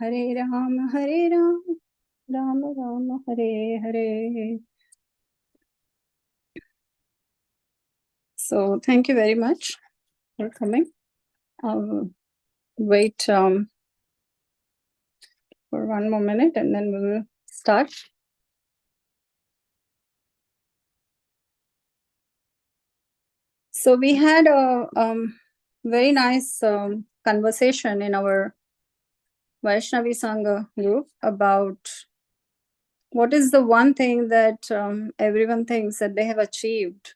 Hare Ram, Ram Ram, Hare Hare. So thank you very much for coming. I'll wait for one more minute and then we will start. So we had a very nice conversation in our Vaishnavi Sangha group about what is the one thing that everyone thinks that they have achieved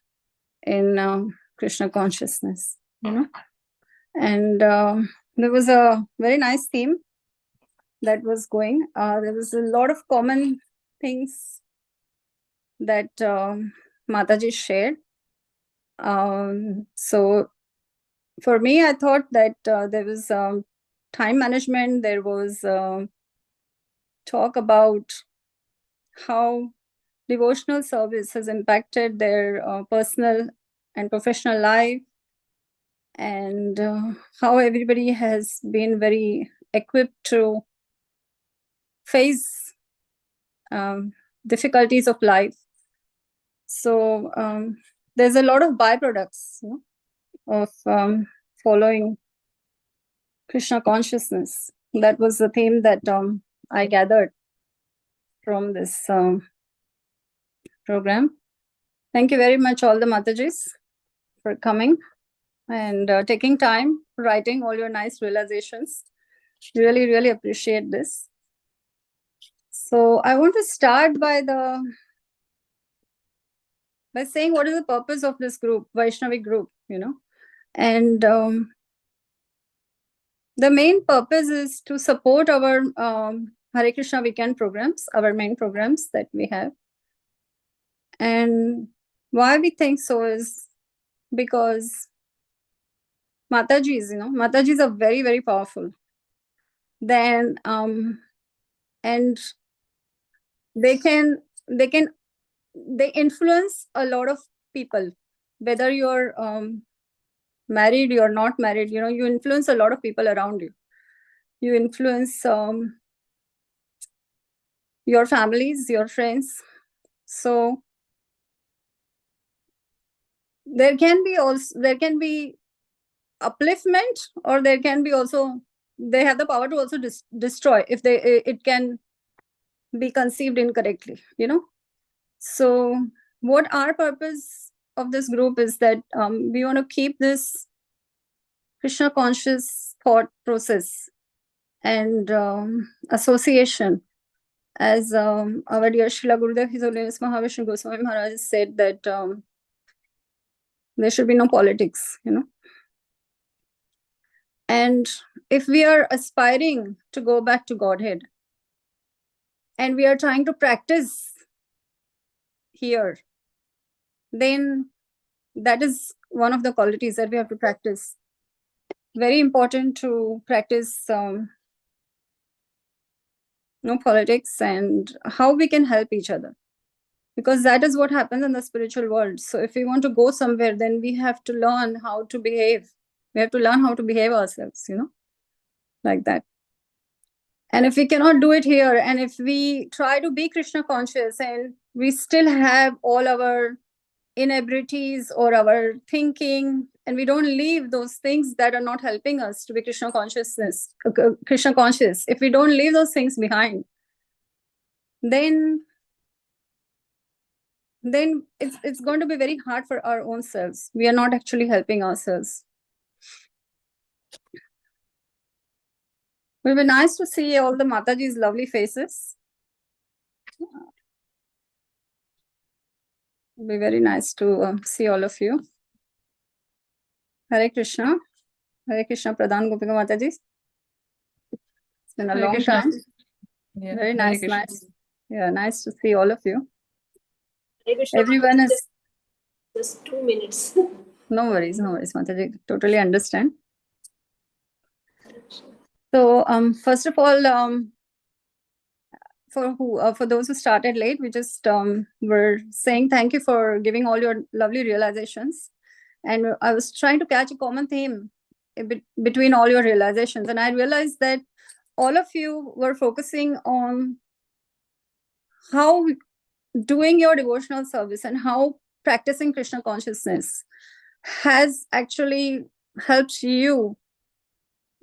in Krishna consciousness, you know. And there was a very nice theme that was going. There was a lot of common things that Mataji shared. So for me, I thought that there was time management. There was talk about how devotional service has impacted their personal and professional life, and how everybody has been very equipped to face difficulties of life. So there's a lot of byproducts, you know, of following Krishna consciousness. That was the theme that I gathered from this program. Thank you very much, all the Matajis, for coming and taking time, writing all your nice realizations. Really, really appreciate this. So I want to start by saying what is the purpose of this group, Vaishnavi group, you know. And the main purpose is to support our Hare Krishna WECAN programs, our main programs that we have. And why we think so is because Matajis, you know, Matajis are very, very powerful. Then and they influence a lot of people, whether you're married, you're not married, you know, you influence a lot of people around you. You influence your families, your friends. So there can be upliftment, or there can be also, they have the power to also destroy if it can be conceived incorrectly, you know. So what our purpose of this group is that we want to keep this Krishna conscious thought process and association, as our dear Srila Gurudev, His Holiness Mahavishnu Goswami Maharaj said that there should be no politics, you know. And if we are aspiring to go back to Godhead, and we are trying to practice here, then that is one of the qualities that we have to practice. Very important to practice no politics, and how we can help each other, because that is what happens in the spiritual world. So if we want to go somewhere, then we have to learn how to behave. We have to learn how to behave ourselves, you know, like that. And if we cannot do it here, and if we try to be Krishna conscious and we still have all our inabilities or our thinking, and we don't leave those things that are not helping us to be Krishna conscious, if we don't leave those things behind, then it's going to be very hard for our own selves. We are not actually helping ourselves. It will be nice to see all the Mataji's lovely faces. It will be very nice to see all of you. Hare Krishna. Hare Krishna, Pradhan Gopika Mataji. It's been a Hare long Krishna. time. Yeah, Very Hare nice, Krishna. nice. Yeah, nice to see all of you. Hare Krishna, Everyone Mataji, is... just 2 minutes. No worries, Mataji. Totally understand. So, first of all, for those who started late, we just were saying thank you for giving all your lovely realizations. And I was trying to catch a common theme between all your realizations. And I realized that all of you were focusing on how doing your devotional service and how practicing Krishna consciousness has actually helped you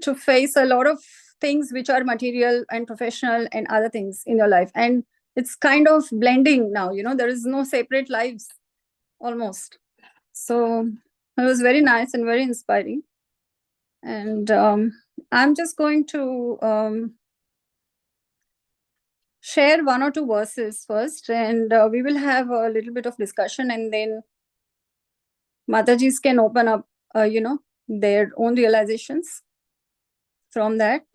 to face a lot of things which are material and professional and other things in your life. And it's kind of blending now, there is no separate lives almost. So it was very nice and very inspiring. And I'm just going to share one or two verses first, and we will have a little bit of discussion, and then Matajis can open up, their own realizations from that.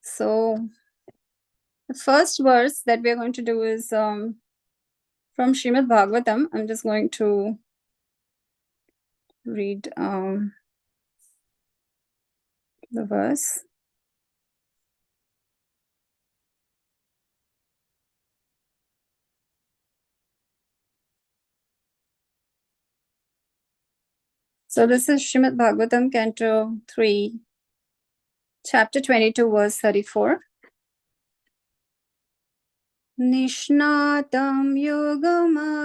So the first verse that we are going to do is from Srimad Bhagavatam. I'm just going to read the verse. So this is Srimad Bhagavatam, Canto 3, Chapter 22, verse 34. Nishnatam yogamayasu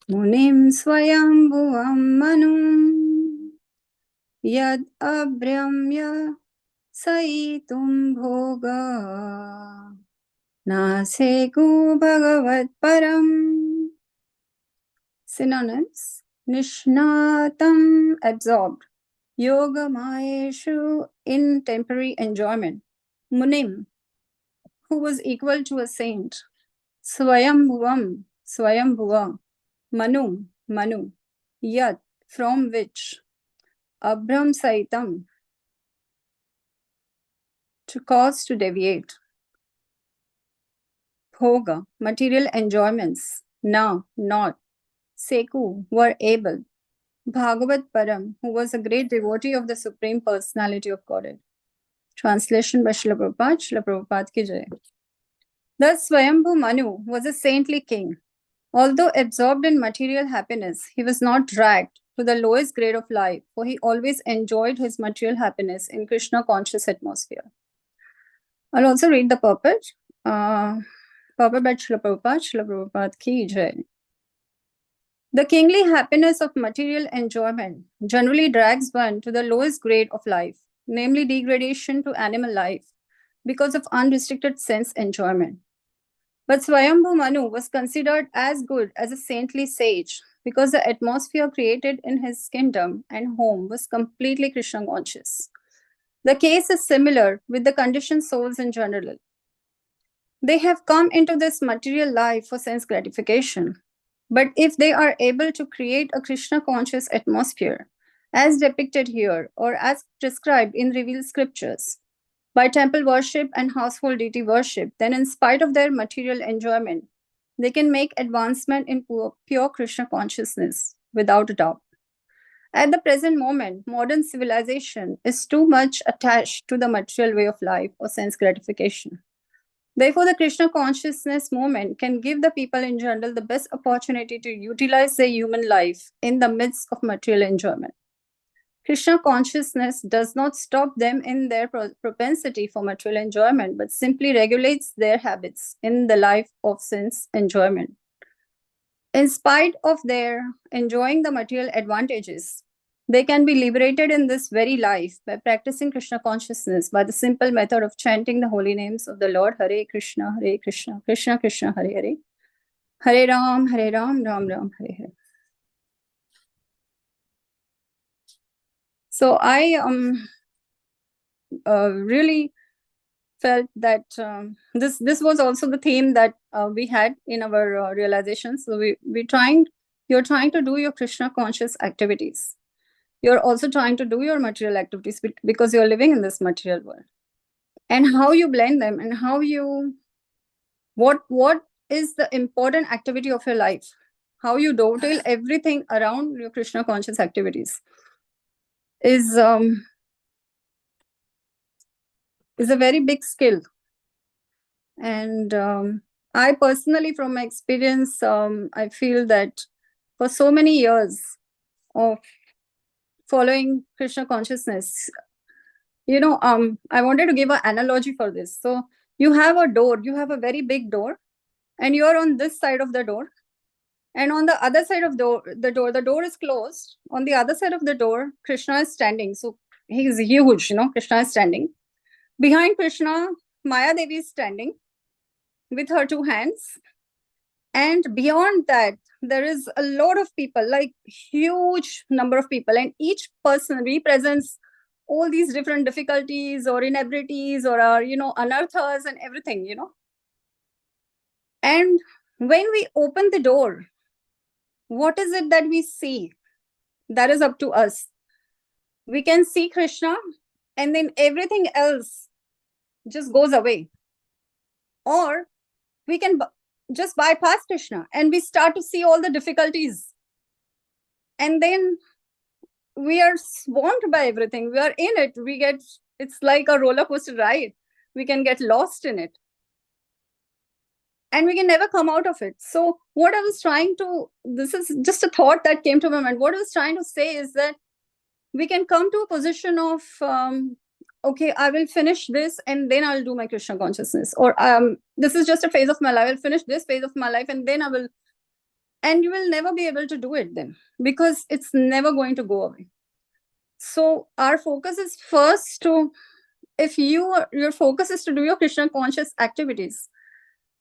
munim swayambhuvam manum yad abhyamya saitum bhoga naseku bhagavat param. Synonyms: Nishnatam, absorbed; yoga mayeshu, in temporary enjoyment; munim, who was equal to a saint; swayambhuvam, swayambhuva; manu, manu; yat, from which; abhram saitam, to cause to deviate; bhoga, material enjoyments; na, not; seku, were able; Bhagavat Param, who was a great devotee of the Supreme Personality of Godhead. Translation by Srila Prabhupada. Srila Prabhupada ki jai. Thus, Swayambhu Manu was a saintly king. Although absorbed in material happiness, he was not dragged to the lowest grade of life, for he always enjoyed his material happiness in Krishna conscious atmosphere. I'll also read the purport. Purport by Srila Prabhupada. Srila Prabhupada ki jai. The kingly happiness of material enjoyment generally drags one to the lowest grade of life, namely degradation to animal life, because of unrestricted sense enjoyment. But Swayambhu Manu was considered as good as a saintly sage because the atmosphere created in his kingdom and home was completely Krishna conscious. The case is similar with the conditioned souls in general. They have come into this material life for sense gratification. But if they are able to create a Krishna conscious atmosphere, as depicted here or as prescribed in revealed scriptures, by temple worship and household deity worship, then in spite of their material enjoyment, they can make advancement in pure Krishna consciousness without a doubt. At the present moment, modern civilization is too much attached to the material way of life or sense gratification. Therefore, the Krishna consciousness movement can give the people in general the best opportunity to utilize their human life in the midst of material enjoyment. Krishna consciousness does not stop them in their propensity for material enjoyment, but simply regulates their habits in the life of sense enjoyment. In spite of their enjoying the material advantages, they can be liberated in this very life by practicing Krishna consciousness by the simple method of chanting the holy names of the Lord. Hare Krishna, Krishna Krishna, Hare Hare. Hare Ram, Ram Ram, Hare Hare. So I really felt that this was also the theme that we had in our realizations. So you're trying to do your Krishna conscious activities. You're also trying to do your material activities because you're living in this material world. And how you blend them and what is the important activity of your life, how you dovetail everything around your Krishna conscious activities is a very big skill. And I personally, from my experience, I feel that for so many years of following Krishna consciousness. I wanted to give an analogy for this. So you have a door, you have a very big door, and you are on this side of the door. And on the other side of the door is closed. On the other side of the door, Krishna is standing. So he's huge, Krishna is standing. Behind Krishna, Maya Devi is standing with her two hands. And beyond that, there is a lot of people, like huge number of people. And each person represents all these different difficulties or inabilities or anarthas and everything, And when we open the door, what is it that we see? That is up to us. We can see Krishna, and then everything else just goes away. Or we can just bypass Krishna and we start to see all the difficulties. And then we are swamped by everything. We are in it. It's like a roller coaster ride. We can get lost in it. And we can never come out of it. So what I was this is just a thought that came to my mind. What I was trying to say is that we can come to a position of, okay, I will finish this and then I'll do my Krishna consciousness. Or this is just a phase of my life. I'll finish this phase of my life and then I will. And you will never be able to do it then because it's never going to go away. So our focus is first to, if your focus is to do your Krishna conscious activities,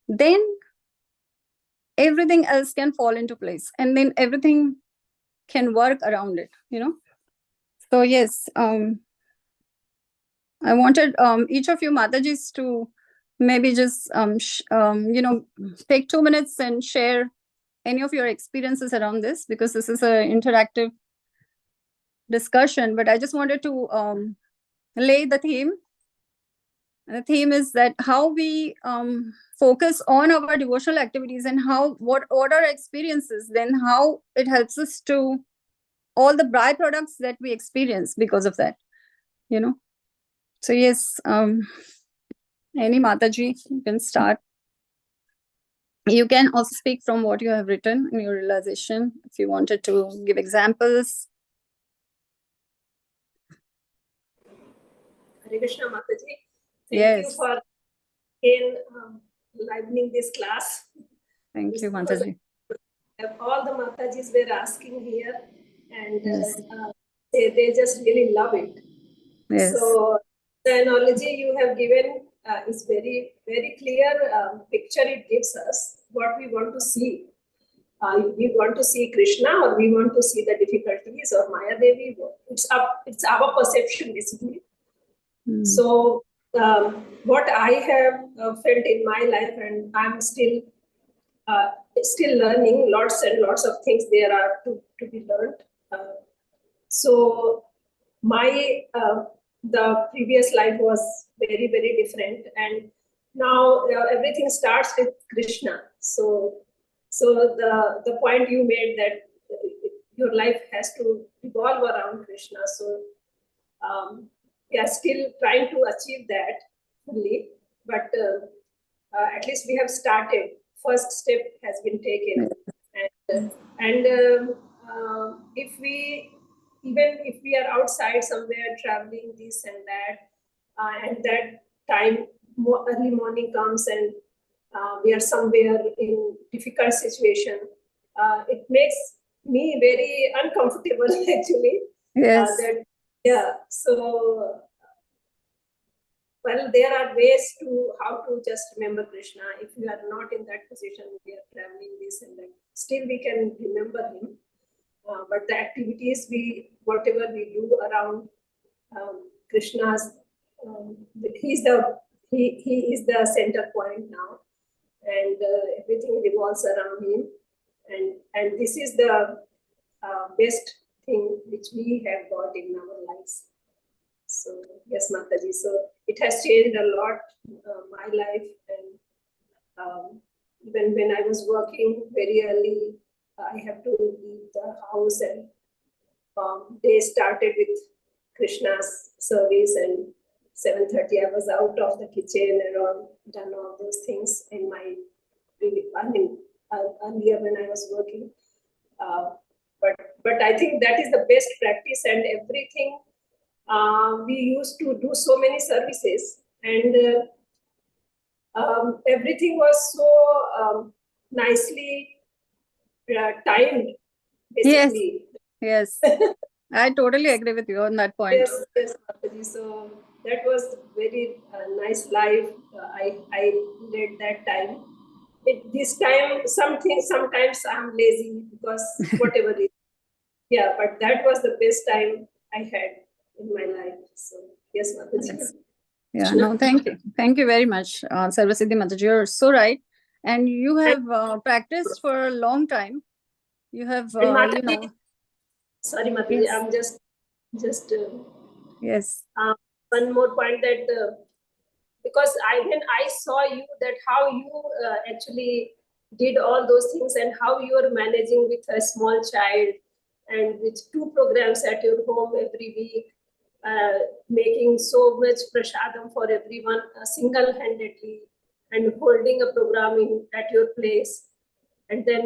then everything else can fall into place and then everything can work around it, So yes, I wanted each of you Matajis to maybe just, take 2 minutes and share any of your experiences around this, because this is an interactive discussion, but I just wanted to lay the theme. The theme is that how we focus on our devotional activities and what our experiences, then how it helps us to all the byproducts that we experience because of that, So yes, any Mataji, you can start. You can also speak from what you have written in your realization if you wanted to give examples. Hare Krishna Mataji. Thank you for again livening this class. Thank you, Mataji. All the Matajis were asking here, and they just really love it. Yes. So the analogy you have given is very, very clear picture it gives us what we want to see. We want to see Krishna, or we want to see the difficulties, or Maya Devi. It's our perception basically. So what I have felt in my life, and I'm still learning lots and lots of things there are to be learned. So my the previous life was very, very different, and now everything starts with Krishna. So the point you made that your life has to revolve around Krishna. So we are still trying to achieve that fully, but at least we have started. First step has been taken, and if we are outside somewhere traveling this and that, and that time early morning comes and we are somewhere in difficult situation, it makes me very uncomfortable actually. Yes. So well, there are ways to how to just remember Krishna. If you are not in that position, we are traveling this and that, still we can remember him. But the activities whatever we do around Krishna's, he is the center point now, and everything revolves around him, and this is the best thing which we have got in our lives. So yes, Mataji. So it has changed a lot my life, and even when I was working very early, I have to leave the house, and they started with Krishna's service, and 7:30 I was out of the kitchen and done all those things in my earlier when I was working. But I think that is the best practice, and everything we used to do so many services, and everything was so nicely timed, Yes, basically. yes. I totally agree with you on that point. Yes, yes, Mataji. So that was very nice life. I led that time. This time, sometimes I'm lazy because whatever it. Yeah, but that was the best time I had in my life. So yes, Mataji. Yes. Yeah, no, thank you. Thank you very much, Sarvasiddhi Mataji. You're so right. And you have practiced for a long time. You have, And you Mataji, know. sorry, Mataji, Yes. I'm just Yes. one more point that because when I saw you, that how you actually did all those things and how you are managing with a small child and with 2 programs at your home every week, making so much prasadam for everyone single-handedly, and holding a program at your place, and then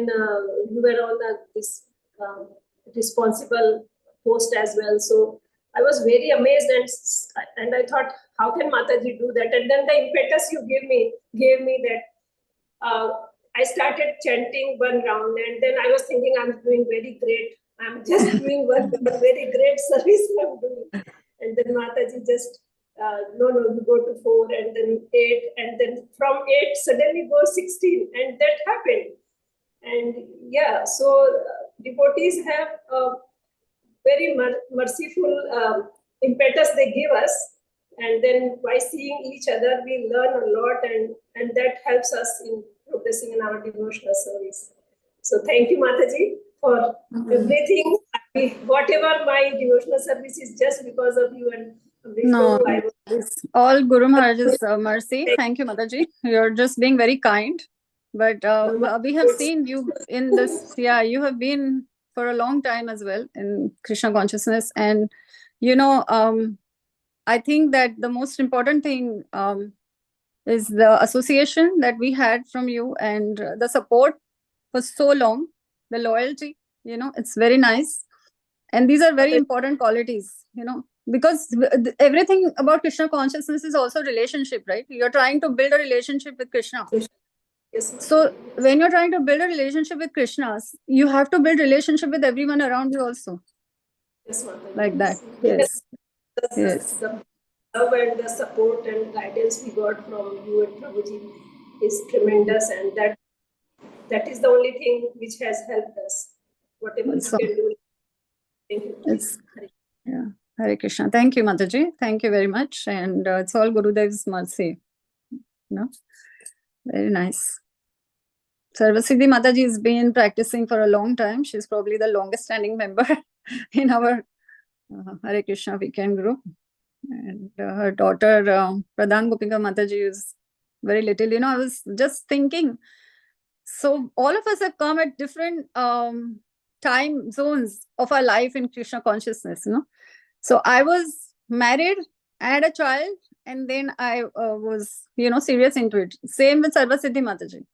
you were on this um, responsible post as well. So I was very amazed, and I thought, how can Mataji do that? And then the impetus you gave me that I started chanting one round, and then I was thinking, I'm doing very great. I'm just doing one very great service I'm doing. And then Mataji just, no, you go to 4, and then 8, and then from 8 suddenly go 16, and that happened. And yeah, so devotees have very merciful impetus they give us, and then by seeing each other we learn a lot, and that helps us in progressing in our devotional service. So thank you, Mataji, for everything. Whatever my devotional service is just because of you, and No, before I was it's all Guru Maharaj's mercy. Thank you, Mataji. You're just being very kind. But we have seen you in this, yeah, you have been for a long time as well in Krishna consciousness. And, I think that the most important thing is the association that we had from you, and the support for so long, the loyalty, it's very nice. And these are very important qualities, because everything about Krishna consciousness is also relationship, right? You're trying to build a relationship with Krishna. Yes, So when you're trying to build a relationship with Krishna, you have to build relationship with everyone around you also. yes, Like that. Yes. Yes. The love and the support and guidance we got from you and Prabhuji is tremendous, and that is the only thing which has helped us. Whatever So, we can do. Thank you. it's, yeah. Hare Krishna. Thank you, Mataji. Thank you very much. And it's all Gurudev's mercy. Very nice. Sarvasiddhi Mataji has been practicing for a long time. She's probably the longest standing member in our Hare Krishna weekend group. And her daughter, Pradhan Gopika Mataji, is very little. I was just thinking, so all of us have come at different time zones of our life in Krishna consciousness. So I was married, I had a child, and then I was, serious into it. Same with Sarvasiddhi Mataji.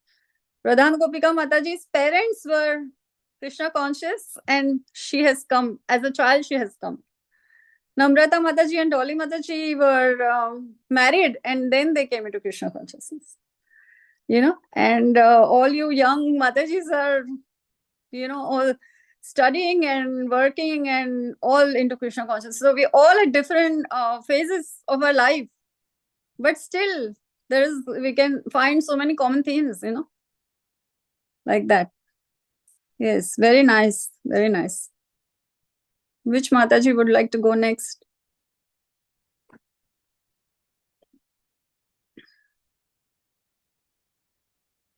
Pradhan Gopika Mataji's parents were Krishna conscious, and she has come as a child. She has come. Namrata Mataji and Dolly Mataji were married, and then they came into Krishna consciousness. And all you young Matajis are, all studying and working and all into Krishna consciousness. So we all at different phases of our life, but still we can find so many common themes, like that. Yes, very nice, very nice. Which Mataji would like to go next?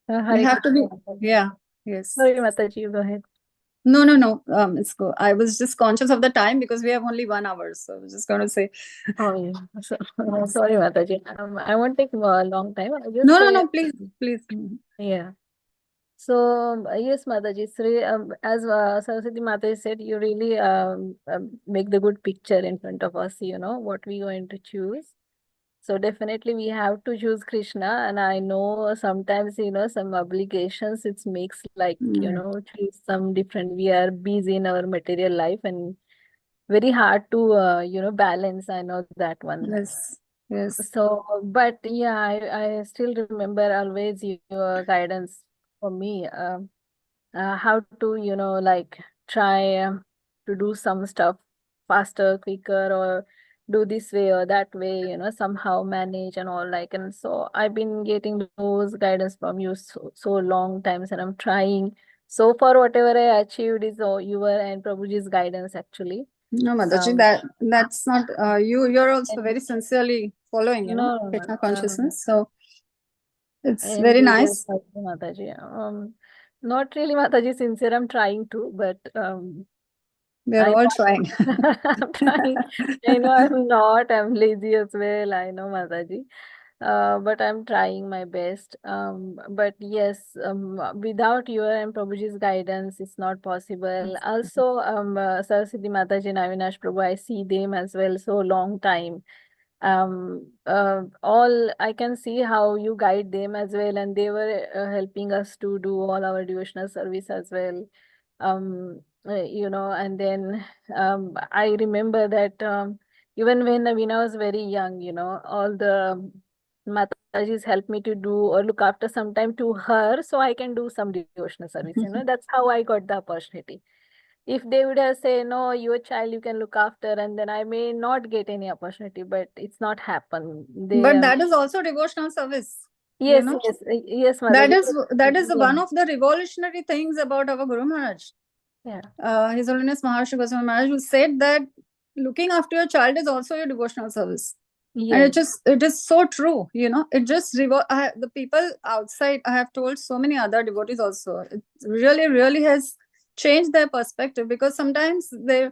You have to be, yeah, yes. Sorry, Mataji, go ahead. No. It's go. I was just conscious of the time because we have only 1 hour, so I was just going to say. Oh, yeah. Sorry, Mataji. I won't take a long time. I'll just No, please. Yeah. So yes, Mataji, as Saraswati Mataji said, you really make the good picture in front of us. What we're going to choose. So definitely we have to choose Krishna. And I know sometimes, some obligations, it makes like, choose some different, we are busy in our material life and very hard to, balance. I know that one. Yes, yes. So, but yeah, I still remember always your guidance for me, how to, like try to do some stuff faster, quicker, or do this way or that way, somehow manage and all like. And so I've been getting those guidance from you so long times, and I'm trying. So far, whatever I achieved is your and Prabhuji's guidance actually. No, Mataji, Um, that's not you. You're also and very sincerely following, no, Krishna no, consciousness. So I it's am very really nice. excited, Mataji. Not really Mataji sincere. I'm trying to, but We're I all know trying. I'm trying. I know I'm not. I'm lazy as well. I know, Mataji. But I'm trying my best. But yes, without your and Prabhuji's guidance, it's not possible. Also, Saraswati Mataji and Avinash Prabhu, I see them as well so long time. All I can see how you guide them as well, and they were helping us to do all our devotional service as well. And then I remember that even when Navina was very young, all the Matajis helped me to do or look after sometime to her so I can do some devotional service. That's how I got the opportunity. If they would have said, no, your child you can look after, and then I may not get any opportunity, but it's not happened. They, But that is also devotional service. yes, yes, yes, That Mataji. is Yeah, one of the revolutionary things about our Guru Maharaj. yeah. His Holiness Maharshi Goswami Maharaj, who said that looking after your child is also your devotional service. And Yes. it is so true. It just the people outside, I have told so many other devotees also, it really really has changed their perspective, because sometimes there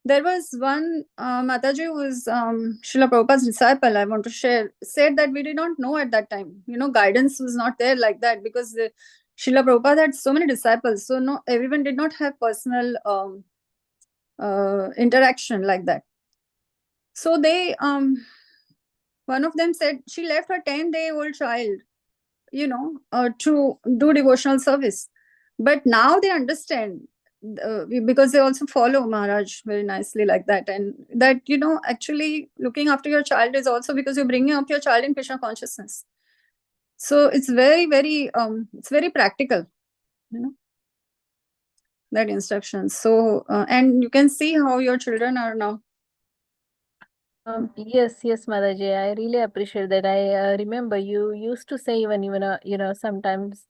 was one Mataji who was Srila Prabhupada's disciple, I want to share, said that we did not know at that time, guidance was not there like that, because Srila Prabhupada had so many disciples, so no, everyone did not have personal interaction like that. So one of them said she left her 10-day-old child, to do devotional service. But now they understand, because they also follow Maharaj very nicely like that. And that, actually looking after your child is also because you're bringing up your child in Krishna consciousness. So it's very, very, it's very practical, that instruction. So, and you can see how your children are now. Yes, Mataji. I really appreciate that. I remember you used to say sometimes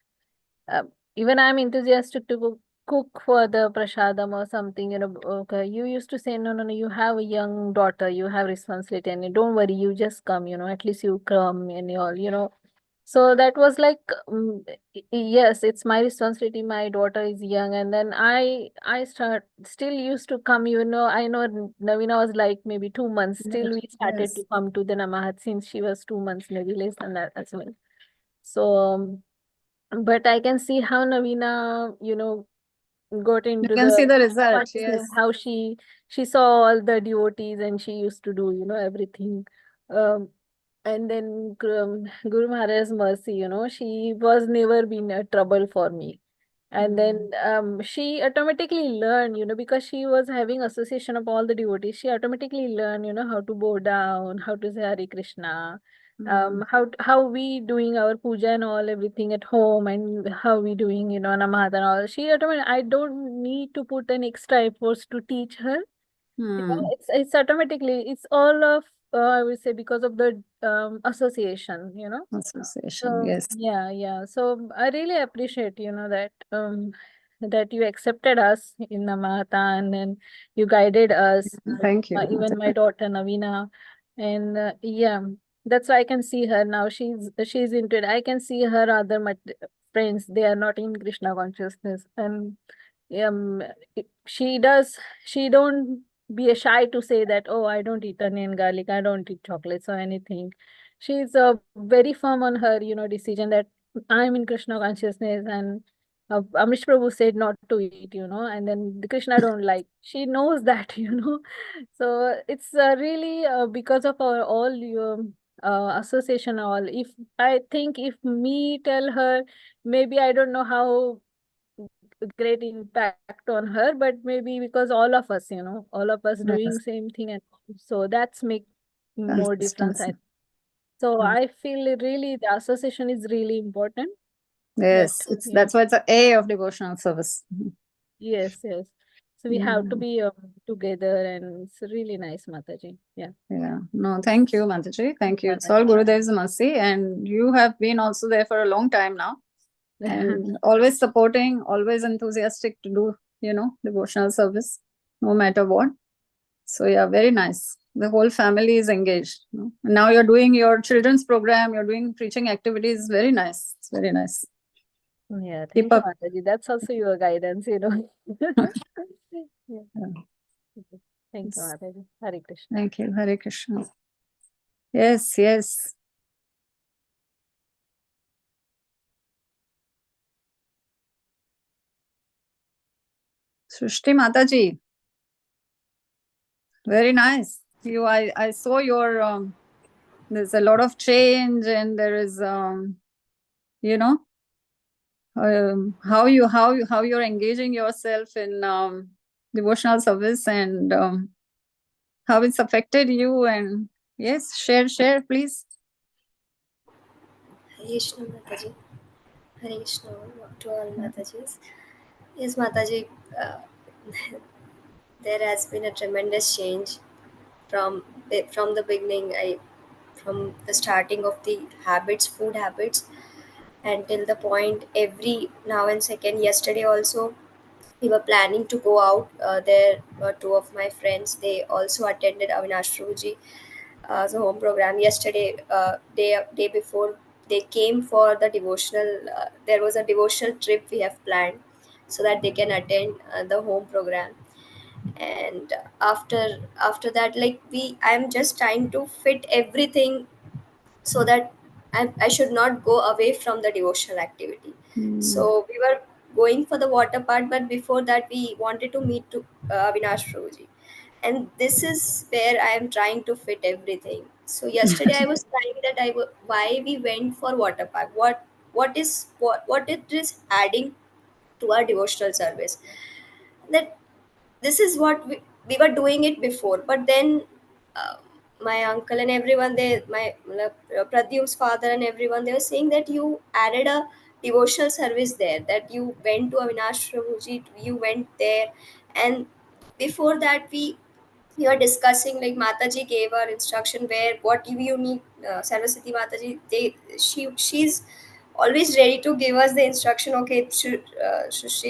even I'm enthusiastic to cook for the prasadam or something, okay, you used to say, no, you have a young daughter, you have responsibility, and don't worry, you just come, at least you come and all. So that was like, yes, it's my responsibility. My daughter is young, and then I still used to come. I know Navina was like maybe 2 months. Still, we started Yes. to come to the Namahat since she was 2 months, maybe less than that as well. So, but I can see how Navina, got You into can the see the result. consciousness, Yes. how she saw all the devotees and she used to do, everything. Um, and then Guru Maharaj's mercy, she was never been a trouble for me. And then she automatically learned, because she was having association of all the devotees, she automatically learned, how to bow down, how to say Hare Krishna, how we doing our puja and all everything at home, and how we doing, Namahat and all. She automatically, I don't need to put an extra efforts to teach her. It's automatically, it's all of I would say because of the association, Association. so Yes. yeah. So I really appreciate, that you accepted us in Namata, and then you guided us, Thank you. even my daughter Navina, and yeah, that's why I can see her now. She's into it. I can see her other friends. They are not in Krishna consciousness, and she does. She don't be a shy to say that. Oh, I don't eat onion garlic. I don't eat chocolates or anything. She's very firm on her, decision that I'm in Krishna consciousness, and Amish Prabhu said not to eat, and then the Krishna don't like. She knows that, So it's really because of our all your association all. If I think if me tell her, maybe I don't know how great impact on her, but maybe because all of us, all of us doing Yes. same thing, and so that's make more difference. Consistency. So Mm. I feel really the association is really important. Yes, That that's why it's a A of devotional service. yes, yes. So we have to be together, and it's really nice, Mataji. Yeah. Yeah. No, thank you, Mataji. Thank you. It's Mataji. all Gurudev's mercy. And you have been also there for a long time now. And always supporting, always enthusiastic to do, devotional service, no matter what. So yeah, very nice. The whole family is engaged. And now you're doing your children's program, you're doing preaching activities. Very nice. It's very nice. Yeah, Keep thank you, up. Mataji. That's also your guidance. Yeah. Thank you, Yes. Mataji. Hare Krishna. Thank you. Hare Krishna. Yes, yes. Srishti Mataji. Very nice. I saw your there's a lot of change, and there is you know how you're engaging yourself in devotional service, and how it's affected you. And yes, share please. Hare Krishna Mataji. Hare Krishna to all Matajis. Yes, Mataji, uh, there has been a tremendous change from the beginning. From the starting of the habits, food habits, until the point every now and second. Yesterday also, we were planning to go out. There were two of my friends. They also attended Avinash Prabhuji the home program yesterday. Day before they came for the devotional. There was a devotional trip we have planned so that they can attend the home program. And after that, like I'm just trying to fit everything so that I should not go away from the devotional activity. So we were going for the water part, but before that we wanted to meet to Avinash Prabhuji, and this is where I am trying to fit everything. So yesterday I was trying that why we went for water park, what it is adding to our devotional service. That this is what we were doing it before, but then uh, my uncle and everyone, Pradyum's father and everyone, they were saying that you added a devotional service there, that you went to Avinash Prabhuji, you went there. And before that we were discussing, like Mataji gave her instruction where what you need. Saraswati Mataji, she's always ready to give us the instruction. Okay, Shri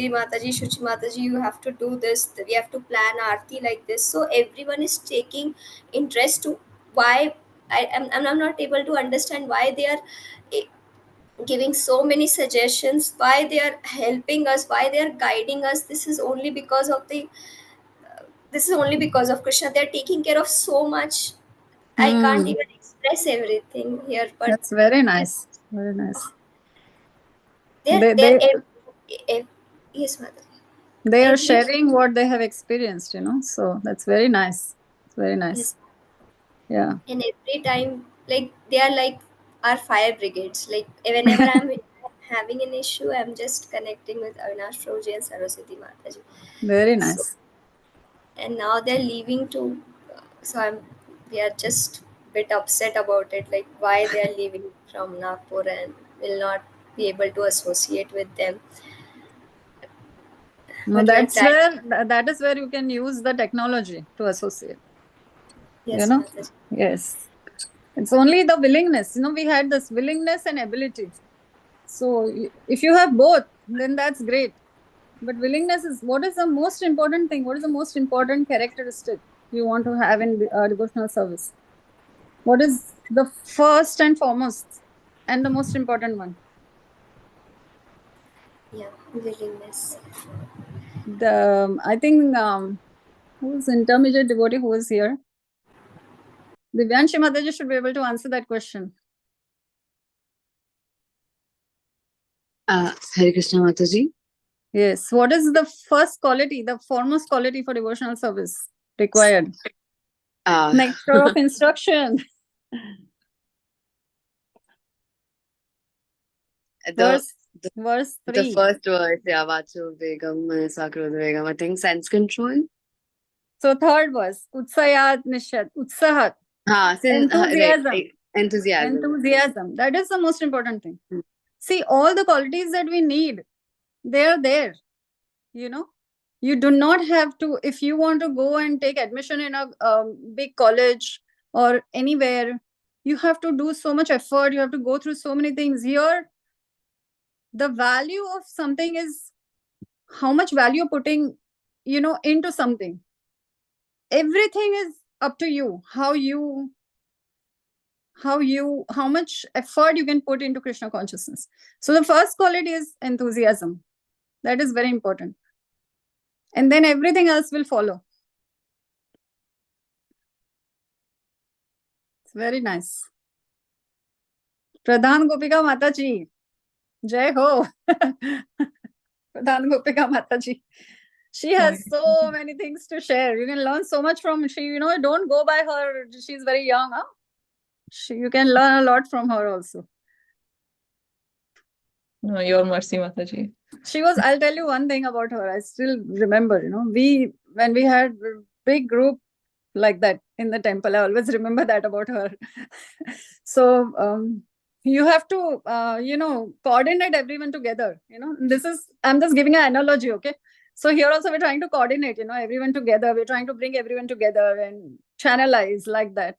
Mataji, Shuchi Mataji, you have to do this. We have to plan Aarti like this. So everyone is taking interest to why. I'm not able to understand why they are eh, giving so many suggestions, why they are helping us, why they are guiding us. This is only because of Krishna. They're taking care of so much. I can't Hmm. even express everything here, but That's very they're nice. Very nice. they're, They they're they yes, mother. they are Every sharing what they have experienced. So that's very nice. It's very nice. yes, Yeah. and every time, like they are like our fire brigades. Like whenever I'm having an issue, I'm just connecting with Avinash Prabhuji and Saraswati Mataji. Very So nice. and now they're leaving to. So we are just bit upset about it. Like why they are leaving from Nagpur and will not be able to associate with them. No, But we are that's trying. where that is where you can use the technology to associate. You Yes, know. Mataji. Yes. It's only the willingness. We had this willingness and ability. So if you have both, then that's great. But willingness is what is the most important thing? What is the most important characteristic you want to have in devotional service? What is the first and foremost and the most important one? Yeah, willingness. I think who's intermediate devotee who is here? Divyanshi Mataji should be able to answer that question. Hare Krishna Mataji. Yes. What is the first quality, the foremost quality for devotional service required? Uh, Nectar of instruction. Verse The 3. first verse, yeah, Vacho Vegam, Manasa Krodha Vegam. I think sense control. So third verse, Utsayat Nishat, Utsahat, Right. enthusiasm. Enthusiasm. Enthusiasm. That is the most important thing. Hmm. See, all the qualities that we need, they are there. You know, you do not have to, if you want to go and take admission in a big college or anywhere, you have to do so much effort. You have to go through so many things. Here, the value of something is how much value you're putting, into something. Everything is up to you. How much effort you can put into Krishna consciousness. So the first quality is enthusiasm. That is very important. And then everything else will follow. It's very nice. Pradhan Gopika Mataji. Jai Ho. Pradhan Gopika Mataji. She has so many things to share. You can learn so much from she. Don't go by her. She's very young. Huh? You can learn a lot from her also. No, your mercy, Mataji. I'll tell you one thing about her. I still remember, when we had a big group like that in the temple, I always remember that about her. So you have to, coordinate everyone together. I'm just giving an analogy, okay? So here also we're trying to coordinate, everyone together. We're trying to bring everyone together and channelize like that.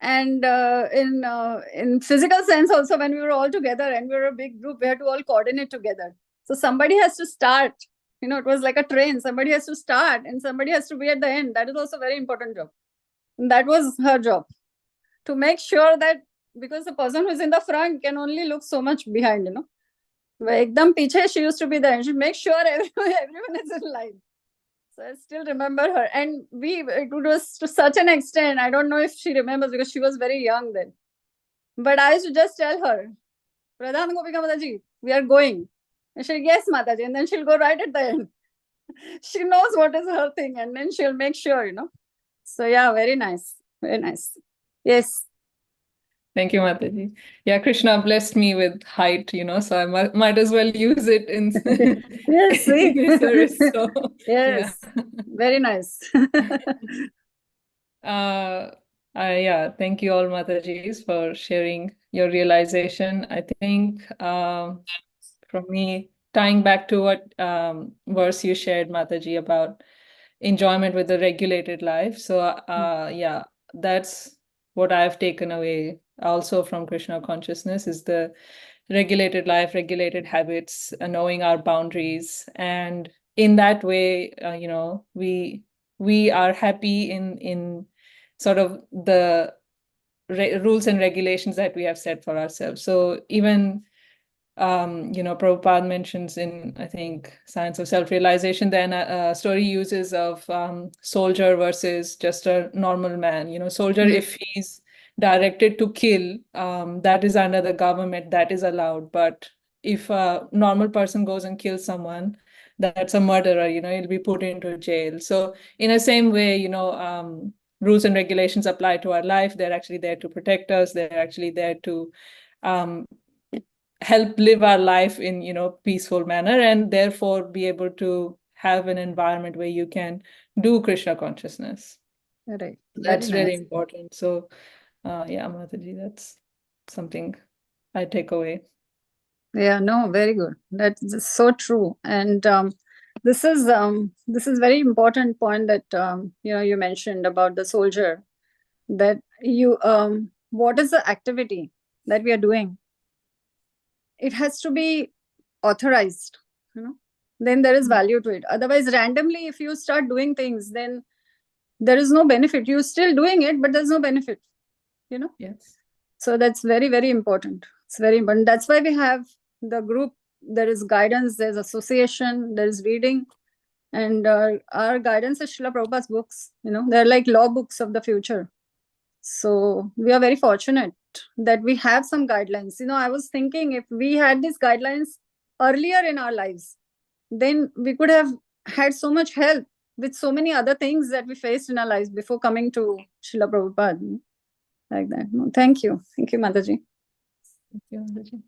And in physical sense also, when we were all together and we were a big group, we had to all coordinate together. So somebody has to start. It was like a train. Somebody has to start and somebody has to be at the end. That is also a very important job. And that was her job, to make sure that, because the person who's in the front can only look so much behind, Ekdam piche, she used to be there and she'd make sure everyone is in line. So I still remember her. And it was to such an extent, I don't know if she remembers because she was very young then. But I used to just tell her, Pradhan Gopika Mataji, we are going. And she'll, yes, Mataji. And then she'll go right at the end. She knows what is her thing. And then she'll make sure, So yeah, very nice. Very nice. Yes. Thank you, Mataji. Yeah, Krishna blessed me with height, so I might as well use it in, yes, in his service. So, yes, yeah. Very nice. Thank you all, Matajis, for sharing your realization. I think from me, tying back to what verse you shared, Mataji, about enjoyment with the regulated life. So that's what I've taken away also from Krishna consciousness, is the regulated life, regulated habits, knowing our boundaries. And in that way, we are happy in sort of the rules and regulations that we have set for ourselves. So even Prabhupada mentions in, I think, Science of Self-Realization, then a story uses of soldier versus just a normal man. Soldier, if he's directed to kill, that is under the government, that is allowed. But if a normal person goes and kills someone, that's a murderer, he'll be put into jail. So in the same way, rules and regulations apply to our life. They're actually there to protect us. They're actually there to help live our life in peaceful manner, and therefore be able to have an environment where you can do Krishna consciousness. Right. That's really important. So Mataji, that's something I take away. Yeah, no, very good. That's so true. And this is very important point that you mentioned about the soldier, that what is the activity that we are doing? It has to be authorized, then there is value to it. Otherwise, randomly, if you start doing things, then there is no benefit. You're still doing it, but there's no benefit, Yes. So that's very, very important. It's very important. That's why we have the group. There is guidance, there's association, there's reading. And our guidance is Srila Prabhupada's books. They're like law books of the future. So we are very fortunate that we have some guidelines. I was thinking, if we had these guidelines earlier in our lives, then we could have had so much help with so many other things that we faced in our lives before coming to Srila Prabhupada. Like that. No, thank you. Thank you, Mataji. Thank you, Mataji.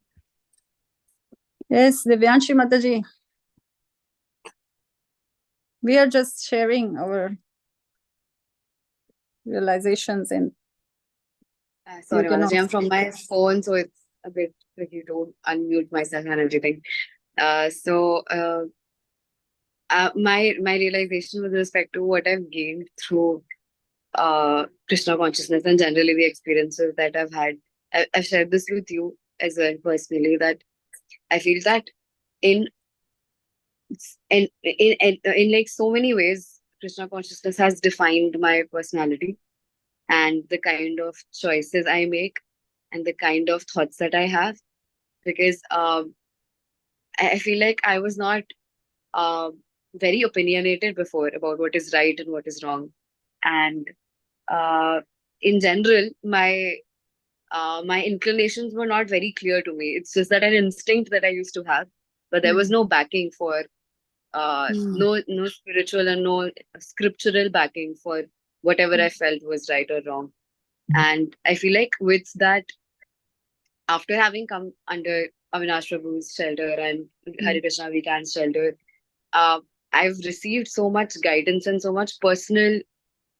Yes, Divyanshi Mataji. We are just sharing our realizations and Sorry, can Mataji, I'm also- from my phone, so it's a bit tricky to unmute myself and everything. My realization with respect to what I've gained through Krishna consciousness and generally the experiences that I've had, I've shared this with you as well personally, that I feel that in in like so many ways, Krishna consciousness has defined my personality and the kind of choices I make and the kind of thoughts that I have. Because I feel like I was not uh, very opinionated before about what is right and what is wrong. And uh, in general, my inclinations were not very clear to me. It's just that an instinct that I used to have, but there was no backing for no spiritual and no scriptural backing for whatever I felt was right or wrong. And I feel like with that, after having come under Avinash Prabhu's shelter and Hare Krishna WECAN's shelter, uh, I've received so much guidance and so much personal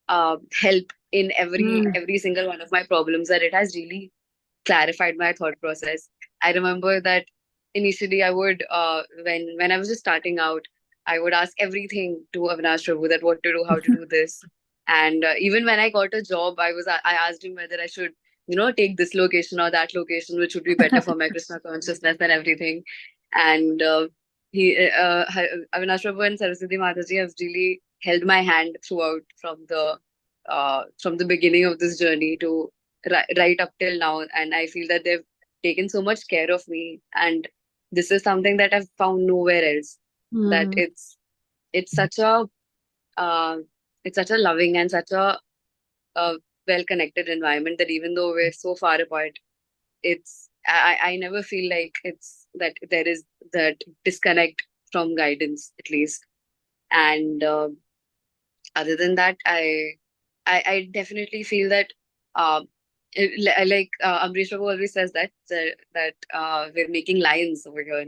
help in every single one of my problems that it has really clarified my thought process. I remember that initially I would, when I was just starting out, I would ask everything to Avinash Prabhu, that what to do, how to do this. And even when I got a job, I asked him whether I should, take this location or that location, which would be better for my Krishna consciousness and everything. And Avinash Prabhu and Saraswati Mataji have really held my hand throughout from the beginning of this journey to right up till now. And I feel that they've taken so much care of me, and this is something that I've found nowhere else. That it's such a uh, it's such a loving and such a well connected environment, that even though we're so far apart, I never feel like it's that there is that disconnect from guidance, at least. And other than that, I definitely feel that like Amrish Prabhu always says that we're making lions over here,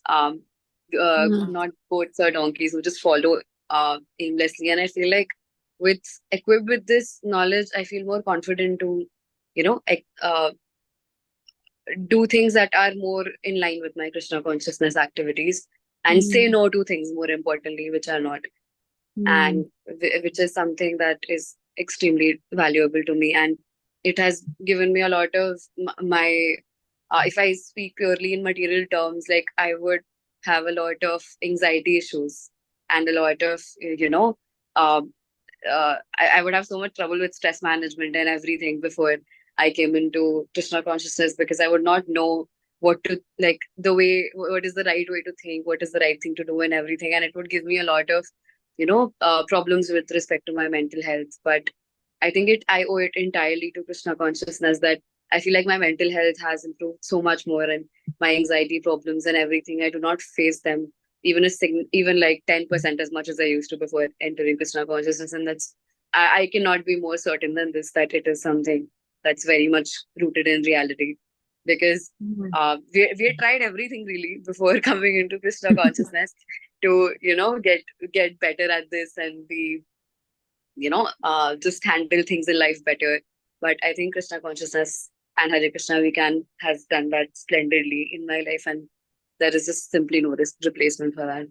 um, not goats or donkeys who just follow aimlessly. And I feel like equipped with this knowledge, I feel more confident to, do things that are more in line with my Krishna consciousness activities, and say no to things, more importantly, which are not. And which is something that is extremely valuable to me. And it has given me a lot of my if I speak purely in material terms, like I would have a lot of anxiety issues and a lot of um, I would have so much trouble with stress management and everything before I came into Krishna consciousness, because I would not know what to like what is the right way to think, what is the right thing to do and everything. And it would give me a lot of, problems with respect to my mental health. But I think I owe it entirely to Krishna consciousness that I feel like my mental health has improved so much more, and my anxiety problems and everything, I do not face them even like 10% as much as I used to before entering Krishna consciousness. And I cannot be more certain than this, that it is something that's very much rooted in reality. Because we had tried everything really before coming into Krishna consciousness to get better at this and be just handle things in life better. But I think Krishna consciousness and Hare Krishna WECAN has done that splendidly in my life, and there is just simply no replacement for that.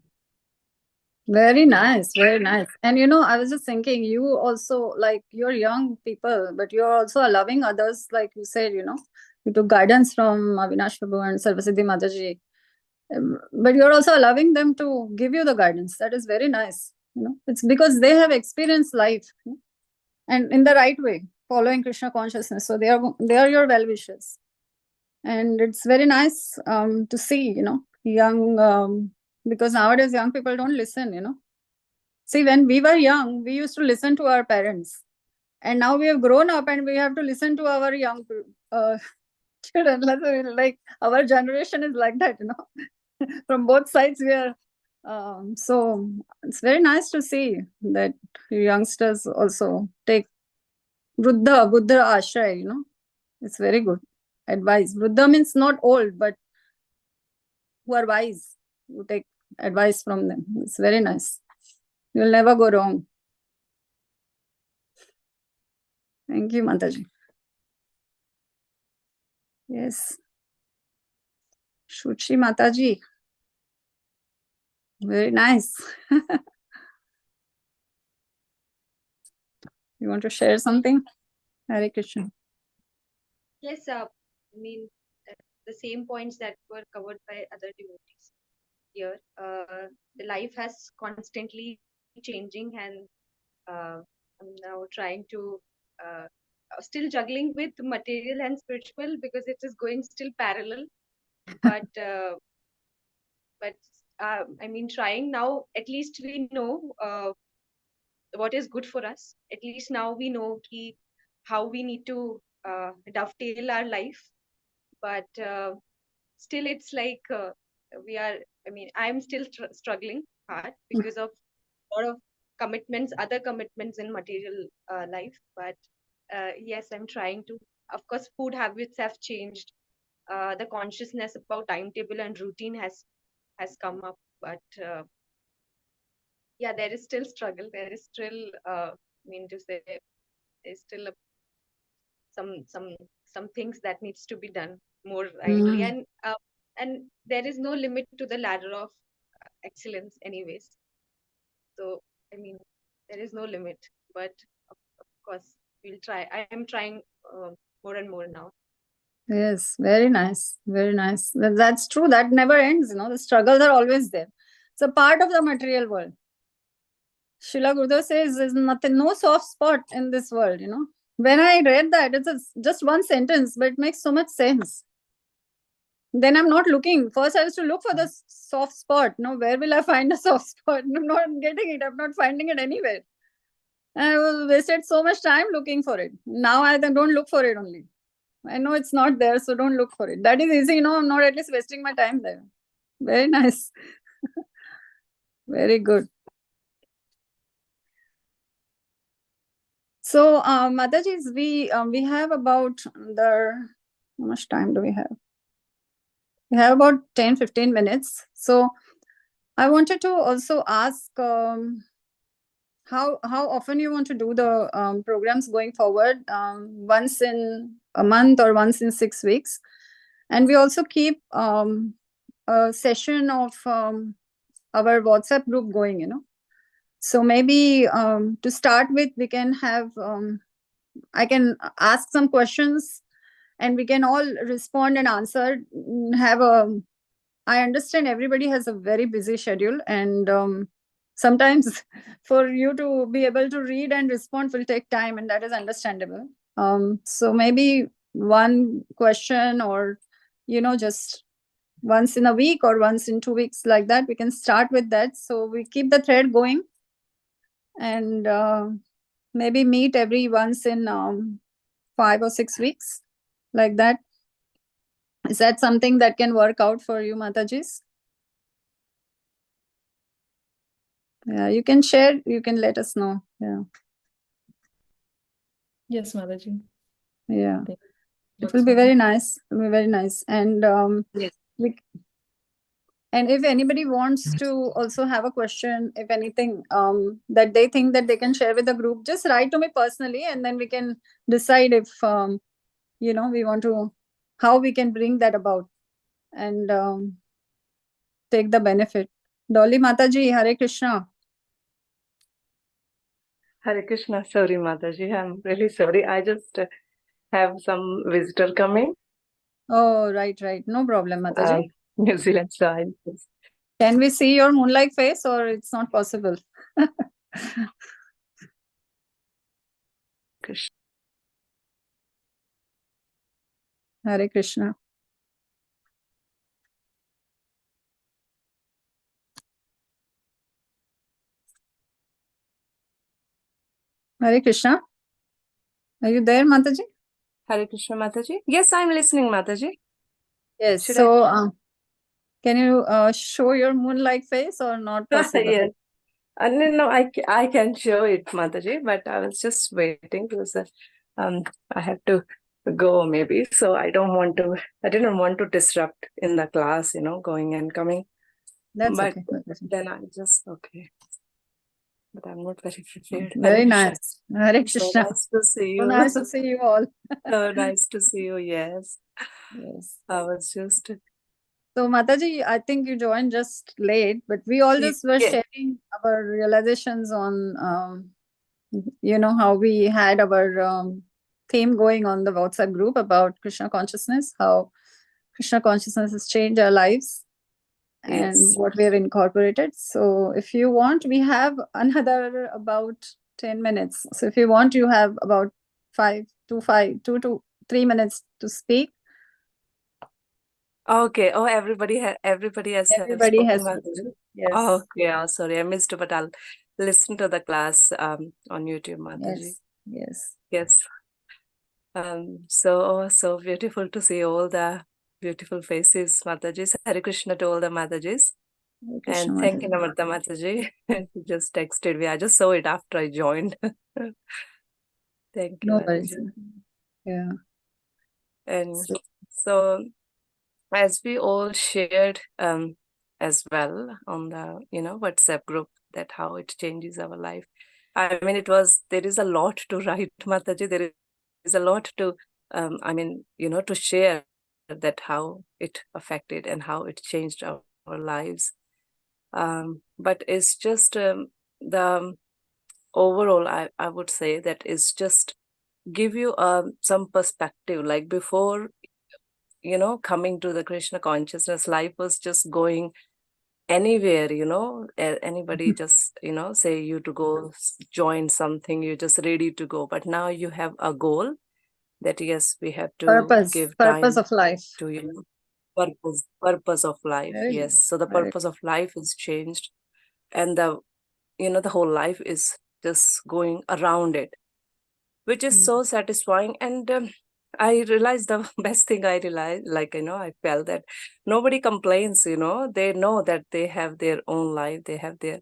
Very nice, very nice. And I was just thinking, you also, like, you're young people, but you're also allowing others, like you said, you took guidance from Avinash Prabhu and Sarvasiddhi Mataji. But you're also allowing them to give you the guidance. That is very nice. It's because they have experienced life, and in the right way, following Krishna consciousness. So they are your well wishers, and it's very nice to see, young because nowadays young people don't listen. See, when we were young, we used to listen to our parents, and now we have grown up and we have to listen to our young children. Like our generation is like that, from both sides we are. So it's very nice to see that youngsters also take Buddha Ashray, it's very good advice. Buddha means not old, but who are wise. You take advice from them. It's very nice. You'll never go wrong. Thank you, Mataji. Yes. Shuchi Mataji. Very nice. You want to share something? Hare Krishna. Yes, I mean, the same points that were covered by other devotees here. The life has constantly changing, and I'm now trying to still juggling with material and spiritual because it is going still parallel. But I mean, trying now. At least we know what is good for us. At least now we know how we need to dovetail our life. But still, it's like we are. I mean, I'm still struggling hard because of a lot of commitments, other commitments in material life. But yes, I'm trying to. Of course, food habits have changed. The consciousness about timetable and routine has come up, but yeah, there is still struggle. There is still, I mean to say, there's still some things that needs to be done more rightly, and there is no limit to the ladder of excellence, anyways. So I mean, there is no limit, but of course we'll try. I am trying more and more now. Yes, very nice. Very nice. That's true. That never ends. The struggles are always there. It's a part of the material world. Srila Gurudev says there's nothing, no soft spot in this world. When I read that, it's just one sentence, but it makes so much sense. Then I'm not looking. First, I used to look for the soft spot. Where will I find a soft spot? I'm not getting it. I'm not finding it anywhere. I wasted so much time looking for it. Now I don't look for it only. I know it's not there, so don't look for it. That is easy, I'm not at least wasting my time there. Very nice. Very good. So, Mataji, we have about how much time do we have? We have about 10-15 minutes. So, I wanted to also ask how often you want to do the programs going forward, once in a month or once in 6 weeks. And we also keep a session of our WhatsApp group going, So maybe to start with, we can have, I can ask some questions and we can all respond and answer. I understand everybody has a very busy schedule, and sometimes for you to be able to read and respond will take time, and that is understandable. So maybe one question or, just once in a week or once in 2 weeks, like that, we can start with that. So we keep the thread going and maybe meet every once in 5 or 6 weeks, like that. Is that something that can work out for you, Matajis? Yeah, you can share, you can let us know. Yeah. Yes, Mataji. Yeah. It will be very nice. It will be very nice. And Yes. And if anybody wants to also have a question, if anything that they think that they can share with the group, just write to me personally, and then we can decide if we want to, how we can bring that about and take the benefit. Dolly Mataji, Hare Krishna. Hare Krishna. Sorry, Mataji. I'm really sorry. I just have some visitor coming. Oh, right. No problem, Mataji. New Zealand side. Can we see your moonlight face, or it's not possible? Krishna. Hare Krishna. Hare Krishna. Are you there, Mataji? Hare Krishna, Mataji. Yes, I'm listening, Mataji. Yes. Should so, can you show your moonlight face or not possible? Yes. No, I can show it, Mataji, but I was just waiting because I have to go maybe. So I didn't want to disrupt in the class, going and coming. That's But okay. then I just, okay. But I'm not very prepared. Very Hare Krishna. nice. Hare So Krishna. nice to see So you. nice to see you all. So nice to see you. Yes. Yes. I was just, So Mataji, I think you joined just late, but we all just were yeah. sharing our realizations on, how we had our theme going on the WhatsApp group about Krishna consciousness, how Krishna consciousness has changed our lives and Yes. what we have incorporated. So if you want, we have another about 10 minutes. So if you want, you have about 2 to 3 minutes to speak. Okay. Oh, everybody has Everybody spoken, has Mataji. Yes. Oh, okay. Oh, sorry, I missed, but I'll listen to the class on YouTube, Mataji. Yes. Yes. So beautiful to see all the beautiful faces, Mataji. Hare Krishna to all the Matajis. Hare Krishna, And thank you, Mataji. Namrata Mataji. You just texted me. I just saw it after I joined. Thank you, No worries. Mataji. Yeah. And so, as we all shared as well on the WhatsApp group, that how it changes our life. I mean, there is a lot to write, Mataji. There is a lot to to share, that how it affected and how it changed our lives. But it's just the overall, I would say that is just give you some perspective. Like before, coming to the Krishna consciousness, life was just going anywhere, anybody just, say you to go join something, you're just ready to go. But now you have a goal that, yes, we have to give Purpose time of life. to, purpose of life. Very Yes. So the very purpose of life is changed, and the whole life is just going around it, which is so satisfying. And I realized the best thing I realized, I felt that nobody complains, they know that they have their own life, they have their,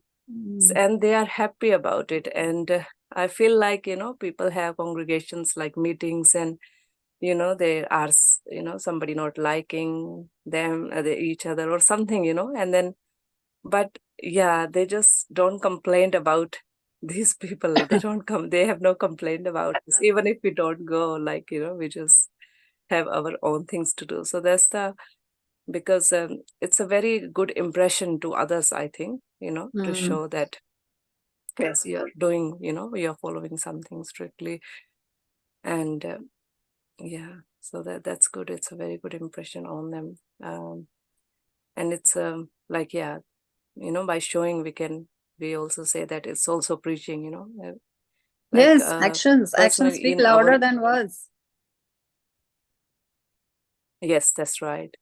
and they are happy about it. And I feel like, people have congregations like meetings, and, there are, somebody not liking them, each other or something, and then, but yeah, they just don't complain about these people. They have no complaint about this, even if we don't go, we just have our own things to do. So because it's a very good impression to others, I think, to show that, yes, you're doing, you're following something strictly. And yeah, so that's good. It's a very good impression on them. And it's yeah, by showing, we also say that it's also preaching, Yes, actions personally speak in louder our, than words. yes, that's right.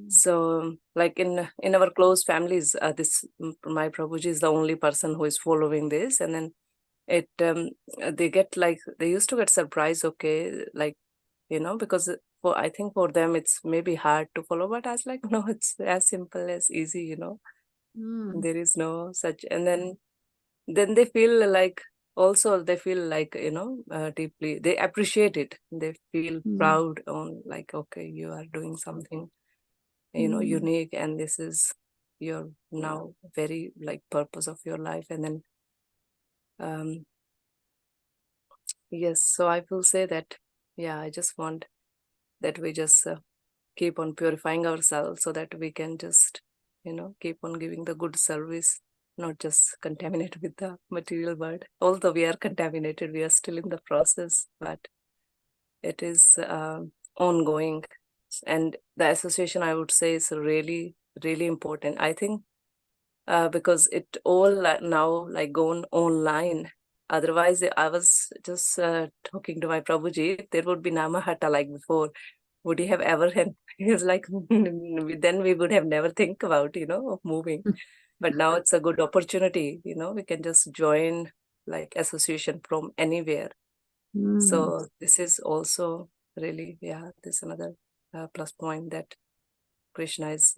So like in our close families, my Prabhuji is the only person who is following this. And then it they used to get surprised, okay, because I think for them it's maybe hard to follow, but I was like, no, it's as simple as easy, there is no such. And then they feel like, also they feel like, deeply, they appreciate it, they feel proud on, like, okay, you are doing something, unique, and this is your now very like purpose of your life. And then yes, so I will say that, yeah, I just want that we just keep on purifying ourselves, so that we can just, keep on giving the good service, not just contaminate with the material world. Although we are contaminated, we are still in the process, but it is ongoing. And the association, I would say, is really, really important, I think, because it all now like gone online. Otherwise, I was just talking to my Prabhuji, if there would be Namahata like before, would he have ever had? He was like, then we would have never think about, of moving. But now it's a good opportunity, we can just join like association from anywhere. So this is also really, yeah, this is another plus point, that Krishna's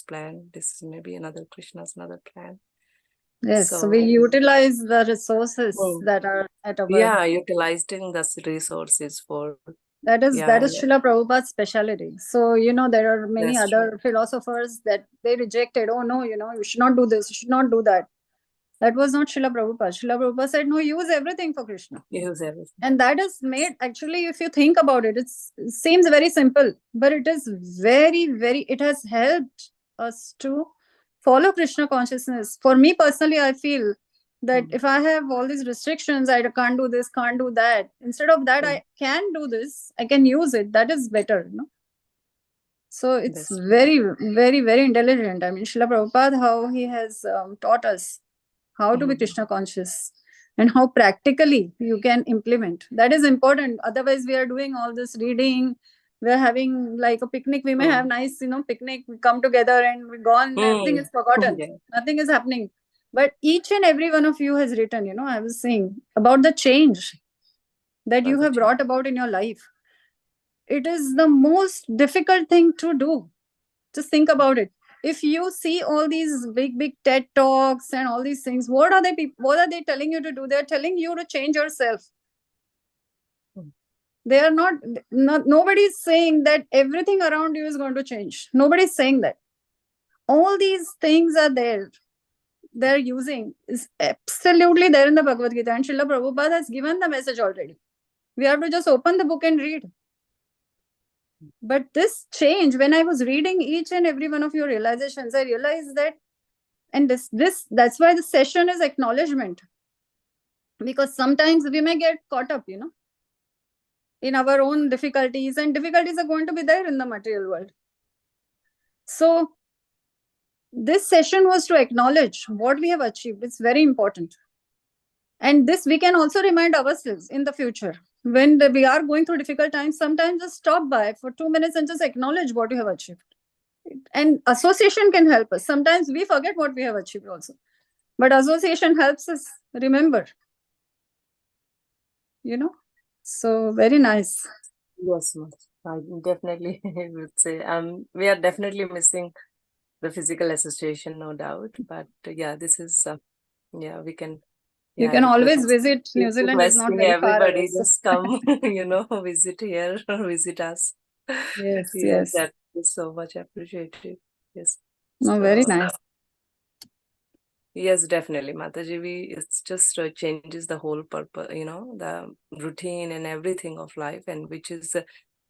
plan. This is maybe Krishna's another plan. Yes, so So we utilize the resources Oh. that are at our yeah, utilizing the resources for That is Yeah, Srila Prabhupada's speciality. So, there are many that's other philosophers that they rejected. Oh no, you should not do this, you should not do that. That was not Srila Prabhupada. Srila Prabhupada said, no, use everything for Krishna. use everything. And that is made, actually, if you think about it, it seems very simple, but it is very, very, it has helped us to follow Krishna consciousness. For me personally, I feel that if I have all these restrictions, I can't do this, can't do that. Instead of that, I can do this, I can use it. That is better, So it's That's very, very, very intelligent. I mean, Srila Prabhupada, how he has taught us how to be Krishna conscious and how practically you can implement. That is important. Otherwise, we are doing all this reading. We're having like a picnic. We may have nice, picnic. We come together and we're gone. Everything is forgotten. Yeah. Nothing is happening. But each and every one of you has written, I was saying about the change that you have brought about in your life. It is the most difficult thing to do. Just think about it. If you see all these big TED talks and all these things, what are they telling you to do? They're telling you to change yourself. They are not nobody's saying that everything around you is going to change. Nobody's saying that. All these things are there. They're using is absolutely there in the Bhagavad Gita, and Srila Prabhupada has given the message already. We have to just open the book and read. But this change, when I was reading each and every one of your realizations, I realized that, and that's why the session is acknowledgement. Because sometimes we may get caught up, in our own difficulties, and difficulties are going to be there in the material world. So this session was to acknowledge what we have achieved. It's very important. And this we can also remind ourselves in the future. When we are going through difficult times, sometimes just stop by for 2 minutes and just acknowledge what you have achieved. And association can help us. Sometimes we forget what we have achieved also. But association helps us remember. So very nice. Yes, I definitely would say we are definitely missing the physical association, no doubt. But yeah, this is we can. You can always visit New Zealand. Is not very far away. Everybody just come, visit here or visit us. Yes. That is so much appreciated. Yes. No, very nice. Yes, definitely, Mataji. It's just changes the whole purpose, the routine and everything of life, and which is,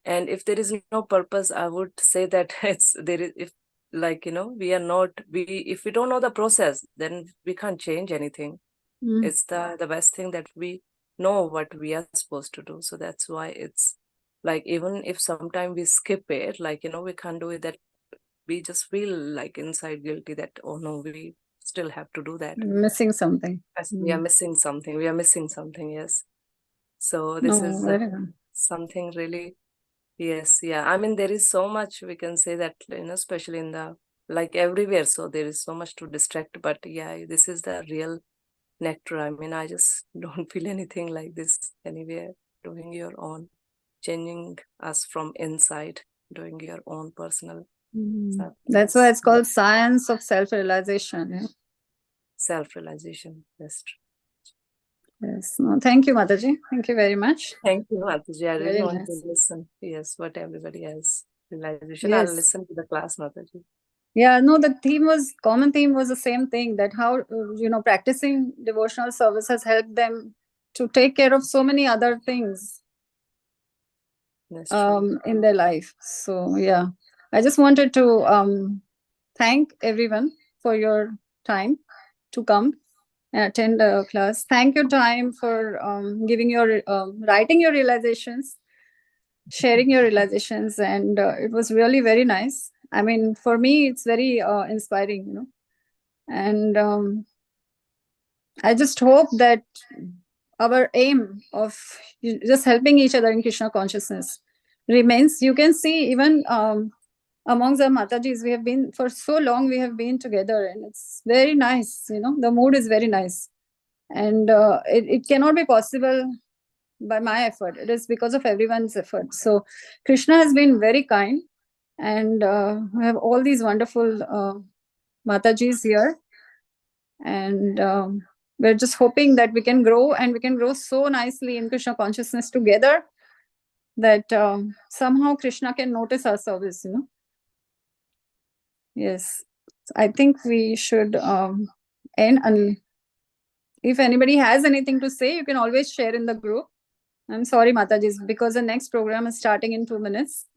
and if there is no purpose, I would say that if we don't know the process, then we can't change anything. It's the best thing that we know what we are supposed to do. So that's why it's like, even if sometimes we skip it, we can't do it, that we just feel like inside guilty that, oh no, we still have to do that. Missing something. We are missing something. Yes. So this is something really, yes. Yeah. I mean, there is so much we can say that, especially in everywhere. So there is so much to distract, but yeah, this is the real nectar. I mean, I just don't feel anything like this anywhere. Doing your own, changing us from inside, doing your own personal. That's why it's called science of self-realization. Self-realization. That's true. Yes. No, thank you, Mataji. Thank you very much. Thank you, Mataji. I really want to listen. Yes, what everybody has. Realization. I'll listen to the class, Mataji. Yeah, no, the common theme was the same thing, that how, practicing devotional service has helped them to take care of so many other things in their life. So, yeah, I just wanted to thank everyone for your time to come and attend the class. Thank you, time, for giving your, writing your realizations, sharing your realizations, and it was really very nice. I mean, for me, it's very inspiring, and I just hope that our aim of just helping each other in Krishna consciousness remains. You can see even amongst the Matajis, we have been for so long, we have been together, and it's very nice, the mood is very nice, and it cannot be possible by my effort. It is because of everyone's effort. So Krishna has been very kind, and we have all these wonderful Matajis here, and we're just hoping that we can grow, and we can grow so nicely in Krishna consciousness together. that somehow Krishna can notice our service, you know. Yes, I think we should end. And if anybody has anything to say, you can always share in the group. I'm sorry, Mataji, because the next program is starting in 2 minutes.